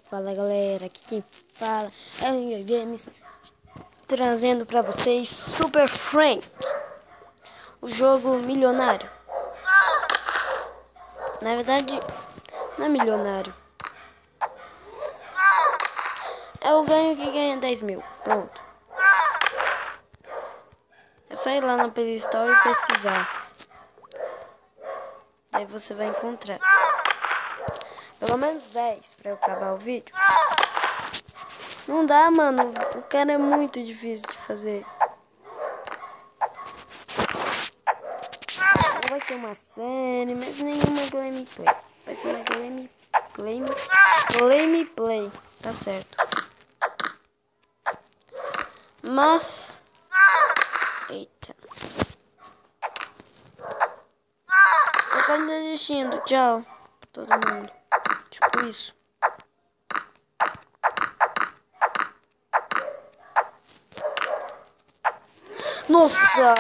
Fala galera, aqui quem fala é o Ian Games, trazendo pra vocês Super Frank, o jogo milionário. Na verdade, não é milionário, é o ganho que ganha 10 mil, pronto. É só ir lá na Play Store e pesquisar, aí você vai encontrar pelo menos 10 pra eu acabar o vídeo. Não dá, mano, o cara é muito difícil de fazer. Não vai ser uma série, mas nenhuma gameplay. Vai ser uma gameplay, tá certo. Mas... eita. Eu tô desistindo, tchau. Todo mundo. Tipo isso. Nossa!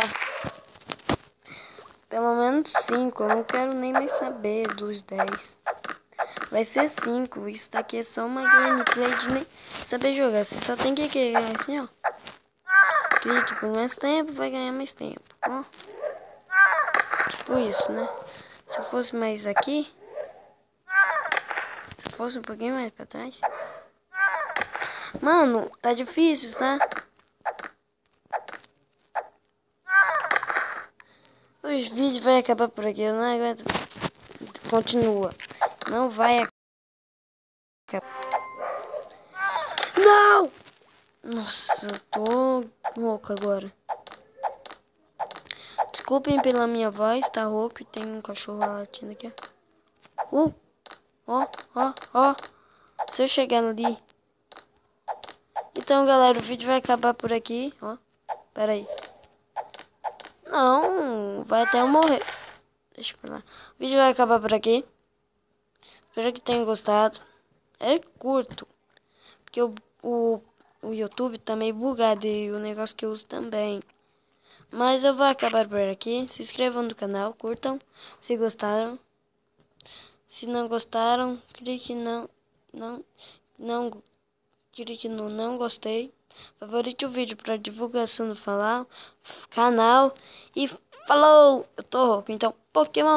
Pelo menos 5. Eu não quero nem mais saber dos 10. Vai ser 5. Isso daqui é só uma gameplay de nem saber jogar. Você só tem que clicar assim, ó. Clique por mais tempo, vai ganhar mais tempo, ó. Tipo isso, né? Se eu fosse mais aqui, se eu fosse um pouquinho mais pra trás. Mano, tá difícil, tá? Os vídeos vai acabar por aqui, eu não aguento. Continua. Não vai acabar. Não! Nossa, tô rouca agora. Desculpem pela minha voz, tá rouco e tem um cachorro latindo aqui. Ó. Se eu chegar ali. Então, galera, o vídeo vai acabar por aqui, ó. Pera aí. Não, vai até eu morrer. Deixa pra lá. O vídeo vai acabar por aqui. Espero que tenham gostado. É curto. Porque o YouTube tá meio bugado e o negócio que eu uso também. Mas eu vou acabar por aqui. Se inscrevam no canal, curtam se gostaram. Se não gostaram, clique clique no não gostei. Favorite o vídeo para divulgação do canal. E falou! Eu tô rouco, então Pokémon.